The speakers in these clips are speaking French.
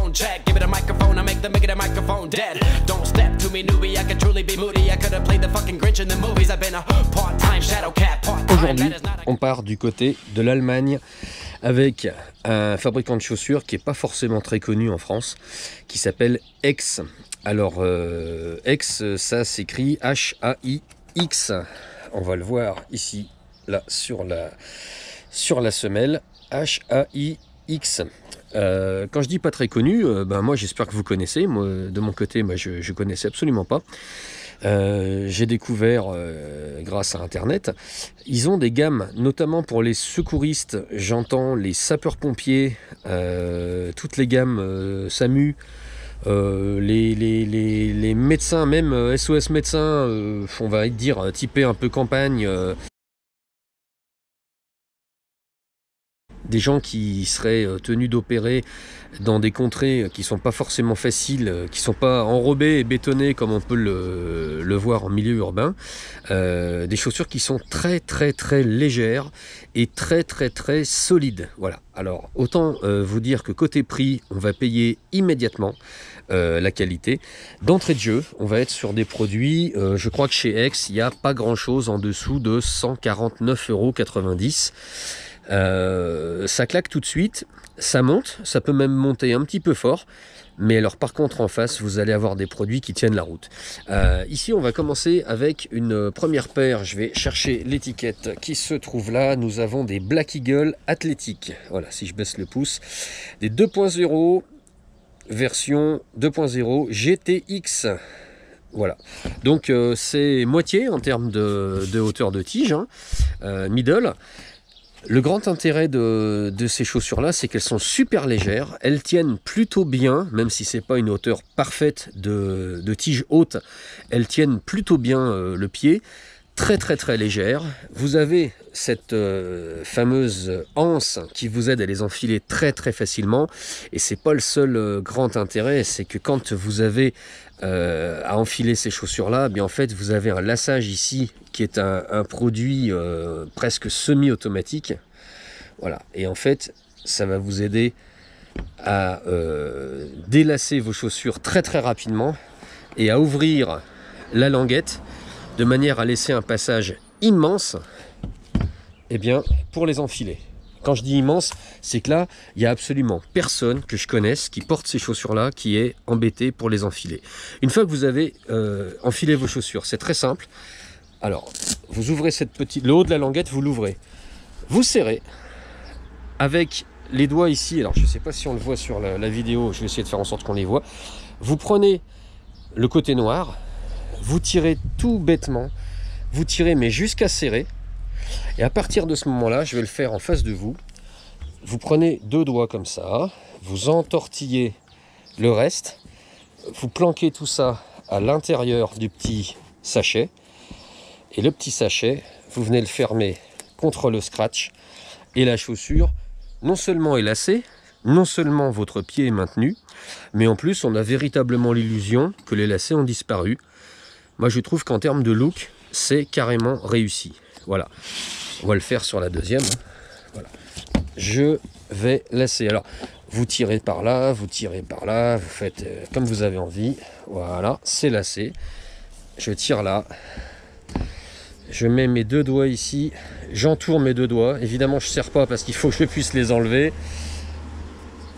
microphone check. Give it a microphone, I make the microphone dead. Don't step to me, newbie, I could truly be moody. I could have played the fucking Grinch in the movies. I've been a part-time shadow cat, part-time. Aujourd'hui, on part du côté de l'Allemagne avec un fabricant de chaussures qui n'est pas forcément très connu en France, qui s'appelle X. Alors, X, ça s'écrit H-A-I-X. On va le voir ici, là, sur la semelle, H-A-I-X. Quand je dis pas très connu, moi j'espère que vous connaissez. Moi, de mon côté, je connaissais absolument pas. J'ai découvert grâce à internet. Ils ont des gammes notamment pour les secouristes, j'entends les sapeurs-pompiers, toutes les gammes SAMU, les médecins, même SOS médecins, on va dire typés un peu campagne, des gens qui seraient tenus d'opérer dans des contrées qui sont pas forcément faciles, qui sont pas enrobées et bétonnées comme on peut le voir en milieu urbain. Des chaussures qui sont très très très légères et très très très solides. Voilà. Alors autant vous dire que côté prix, on va payer immédiatement la qualité. D'entrée de jeu, on va être sur des produits, je crois que chez X, il n'y a pas grand chose en dessous de 149,90 €. Ça claque tout de suite, ça monte, ça peut même monter un petit peu fort, mais alors par contre en face vous allez avoir des produits qui tiennent la route. Ici on va commencer avec une première paire, je vais chercher l'étiquette qui se trouve là. Nous avons des Black Eagle athlétiques, voilà, si je baisse le pouce, des 2.0 version 2.0 GTX. Voilà, donc c'est moitié en termes de hauteur de tige, hein, middle. Le grand intérêt de ces chaussures-là, c'est qu'elles sont super légères, elles tiennent plutôt bien, même si c'est pas une hauteur parfaite de tige haute, elles tiennent plutôt bien le pied, très très très légères. Vous avez cette fameuse anse qui vous aide à les enfiler très très facilement, et c'est pas le seul grand intérêt, c'est que quand vous avez à enfiler ces chaussures-là, bien en fait vous avez un lassage ici qui est un produit presque semi-automatique. Voilà, et en fait ça va vous aider à délasser vos chaussures très très rapidement et à ouvrir la languette de manière à laisser un passage immense, eh bien, pour les enfiler. Quand je dis immense, c'est que là, il n'y a absolument personne que je connaisse qui porte ces chaussures-là, qui est embêté pour les enfiler. Une fois que vous avez enfilé vos chaussures, c'est très simple. Alors, vous ouvrez le haut de la languette, vous l'ouvrez. Vous serrez avec les doigts ici. Alors, je ne sais pas si on le voit sur la vidéo, je vais essayer de faire en sorte qu'on les voit. Vous prenez le côté noir, vous tirez tout bêtement, vous tirez mais jusqu'à serrer. Et à partir de ce moment-là, je vais le faire en face de vous. Vous prenez deux doigts comme ça, vous entortillez le reste, vous planquez tout ça à l'intérieur du petit sachet. Et le petit sachet, vous venez le fermer contre le scratch. Et la chaussure, non seulement est lacée, non seulement votre pied est maintenu, mais en plus on a véritablement l'illusion que les lacets ont disparu. Moi je trouve qu'en termes de look, c'est carrément réussi. Voilà, on va le faire sur la deuxième. Voilà. Je vais lacer. Alors, vous tirez par là, vous faites comme vous avez envie. Voilà, c'est lacé. Je tire là. Je mets mes deux doigts ici. J'entoure mes deux doigts. Évidemment, je ne serre pas parce qu'il faut que je puisse les enlever.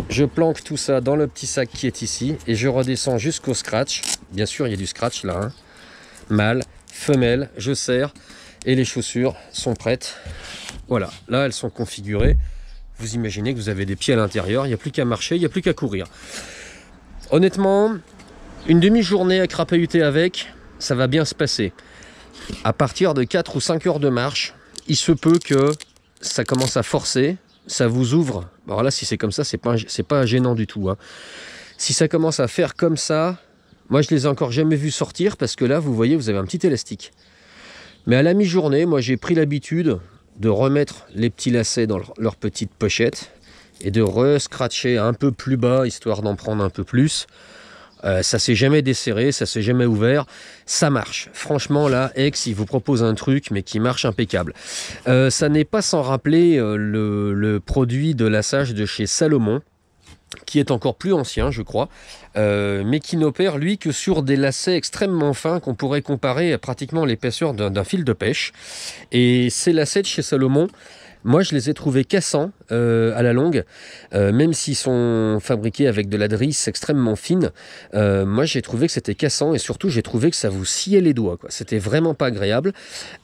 Je planque tout ça dans le petit sac qui est ici. Et je redescends jusqu'au scratch. Bien sûr, il y a du scratch là. Hein. Mâle, femelle, je serre. Et les chaussures sont prêtes. Voilà, là elles sont configurées. Vous imaginez que vous avez des pieds à l'intérieur, il n'y a plus qu'à marcher, il n'y a plus qu'à courir. Honnêtement, une demi-journée à crapahuter avec, ça va bien se passer. À partir de 4 ou 5 heures de marche, il se peut que ça commence à forcer, ça vous ouvre. Alors là, si c'est comme ça, c'est pas gênant du tout. Hein. Si ça commence à faire comme ça, moi je les ai encore jamais vus sortir parce que là, vous voyez, vous avez un petit élastique. Mais à la mi-journée, moi j'ai pris l'habitude de remettre les petits lacets dans leur petite pochette et de re-scratcher un peu plus bas, histoire d'en prendre un peu plus. Ça s'est jamais desserré, ça s'est jamais ouvert, ça marche. Franchement là, X, il vous propose un truc mais qui marche impeccable. Ça n'est pas sans rappeler le produit de lassage de chez Salomon. qui est encore plus ancien, je crois, mais qui n'opère, lui, que sur des lacets extrêmement fins qu'on pourrait comparer à pratiquement l'épaisseur d'un fil de pêche. Et ces lacets de chez Salomon, moi, je les ai trouvés cassants à la longue, même s'ils sont fabriqués avec de la drisse extrêmement fine. Moi, j'ai trouvé que c'était cassant et surtout, j'ai trouvé que ça vous sciait les doigts, quoi. C'était vraiment pas agréable.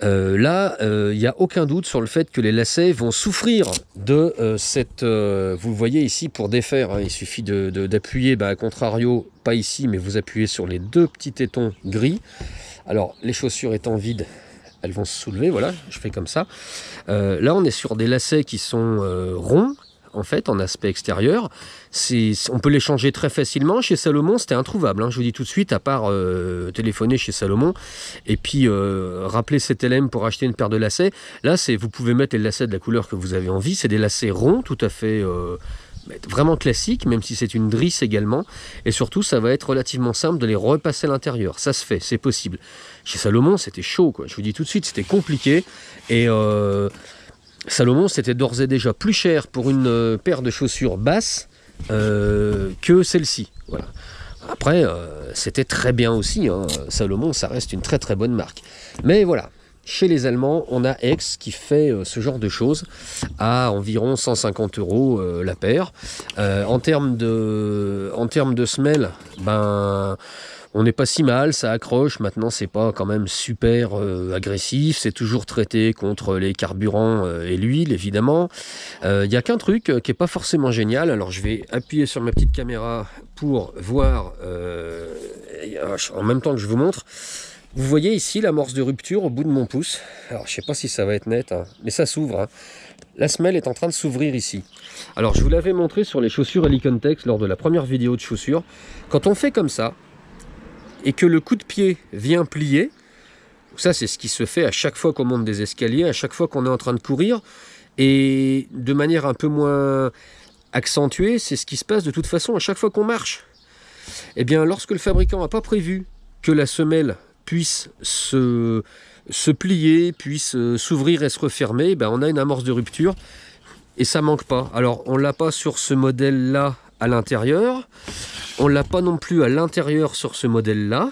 Là, il n'y a aucun doute sur le fait que les lacets vont souffrir de cette... vous le voyez ici, pour défaire, hein, il suffit d'appuyer, à contrario, pas ici, mais vous appuyez sur les deux petits tétons gris. Alors, les chaussures étant vides, elles vont se soulever, voilà, je fais comme ça. Là, on est sur des lacets qui sont ronds, en fait, en aspect extérieur. On peut les changer très facilement. Chez Salomon, c'était introuvable, hein, je vous dis tout de suite, à part téléphoner chez Salomon et puis rappeler CTLM pour acheter une paire de lacets. Là, vous pouvez mettre les lacets de la couleur que vous avez envie. C'est des lacets ronds, tout à fait... vraiment classique, même si c'est une drisse également, et surtout ça va être relativement simple de les repasser à l'intérieur, ça se fait, c'est possible. Chez Salomon c'était chaud, quoi. Je vous dis tout de suite, c'était compliqué, et Salomon c'était d'ores et déjà plus cher pour une paire de chaussures basses que celle-ci, voilà. Après c'était très bien aussi, hein. Salomon ça reste une très très bonne marque, mais voilà. Chez les Allemands, on a X qui fait ce genre de choses à environ 150 € la paire. En termes de semelle, on n'est pas si mal, ça accroche. Maintenant, c'est pas quand même super agressif. C'est toujours traité contre les carburants et l'huile, évidemment. Il n'y a qu'un truc qui n'est pas forcément génial. Alors, je vais appuyer sur ma petite caméra pour voir en même temps que je vous montre. Vous voyez ici l'amorce de rupture au bout de mon pouce. Alors je ne sais pas si ça va être net, hein, mais ça s'ouvre. Hein. La semelle est en train de s'ouvrir ici. Alors je vous l'avais montré sur les chaussures Helicontex lors de la première vidéo de chaussures. Quand on fait comme ça, et que le coup de pied vient plier, ça c'est ce qui se fait à chaque fois qu'on monte des escaliers, à chaque fois qu'on est en train de courir, et de manière un peu moins accentuée, c'est ce qui se passe de toute façon à chaque fois qu'on marche. Eh bien lorsque le fabricant n'a pas prévu que la semelle puisse se plier, puisse s'ouvrir et se refermer, on a une amorce de rupture et ça manque pas. Alors on l'a pas sur ce modèle là à l'intérieur, on l'a pas non plus à l'intérieur sur ce modèle là.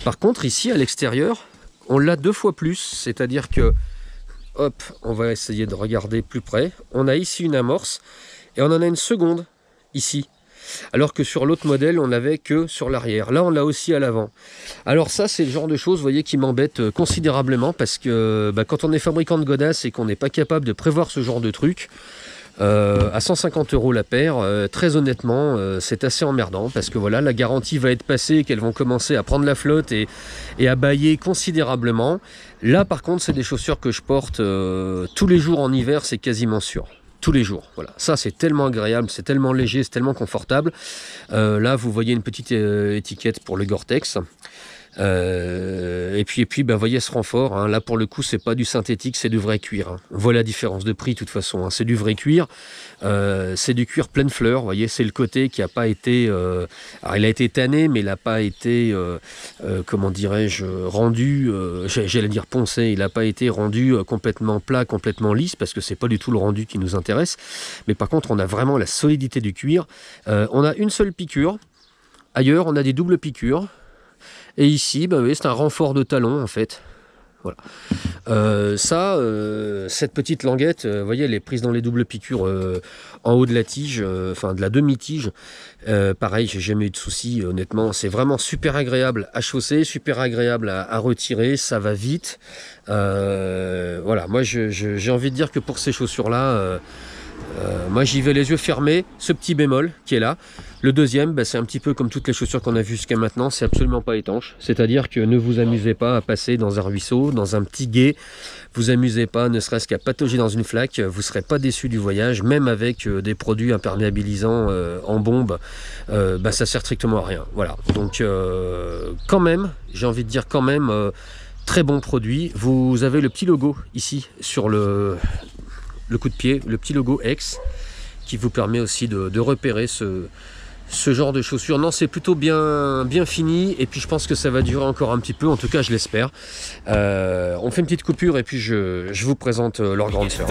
Par contre ici à l'extérieur on l'a 2 fois plus, c'est-à-dire que hop, on va essayer de regarder plus près, on a ici une amorce et on en a une seconde ici. Alors que sur l'autre modèle, on n'avait que sur l'arrière. Là, on l'a aussi à l'avant. Alors ça, c'est le genre de choses, vous voyez, qui m'embête considérablement parce que quand on est fabricant de godasses et qu'on n'est pas capable de prévoir ce genre de truc, à 150 € la paire, très honnêtement, c'est assez emmerdant parce que voilà, la garantie va être passée, qu'elles vont commencer à prendre la flotte et à bailler considérablement. Là, par contre, c'est des chaussures que je porte tous les jours en hiver, c'est quasiment sûr. Tous les jours, voilà. Ça c'est tellement agréable, c'est tellement léger, c'est tellement confortable. Là vous voyez une petite étiquette pour le Gore-Tex. Et puis vous voyez ce renfort, hein. Là pour le coup c'est pas du synthétique, c'est du vrai cuir, hein. On voit la différence de prix de toute façon, hein. C'est du vrai cuir, c'est du cuir pleine fleur, vous voyez, c'est le côté qui n'a pas été alors il a été tanné mais il n'a pas été comment dirais-je, rendu, j'allais dire poncé, il n'a pas été rendu complètement plat, complètement lisse, parce que c'est pas du tout le rendu qui nous intéresse, mais par contre on a vraiment la solidité du cuir. On a une seule piqûre, ailleurs on a des doubles piqûres. Et ici, oui, c'est un renfort de talon en fait. Voilà. Cette petite languette, vous voyez, elle est prise dans les doubles piqûres en haut de la tige, enfin de la demi-tige. Pareil, j'ai jamais eu de soucis, honnêtement. C'est vraiment super agréable à chausser, super agréable à retirer, ça va vite. Voilà, moi j'ai envie de dire que pour ces chaussures-là, moi j'y vais les yeux fermés, ce petit bémol qui est là. Le deuxième, c'est un petit peu comme toutes les chaussures qu'on a vues jusqu'à maintenant, c'est absolument pas étanche. C'est-à-dire que ne vous amusez pas à passer dans un ruisseau, dans un petit gué, vous amusez pas ne serait-ce qu'à patauger dans une flaque, vous serez pas déçu du voyage, même avec des produits imperméabilisants en bombe, ça sert strictement à rien. Voilà, donc quand même, j'ai envie de dire quand même, très bon produit. Vous avez le petit logo ici sur le coup de pied, le petit logo X qui vous permet aussi de repérer ce genre de chaussures. Non, c'est plutôt bien fini et puis je pense que ça va durer encore un petit peu, en tout cas je l'espère. On fait une petite coupure et puis je vous présente leur grande sœur.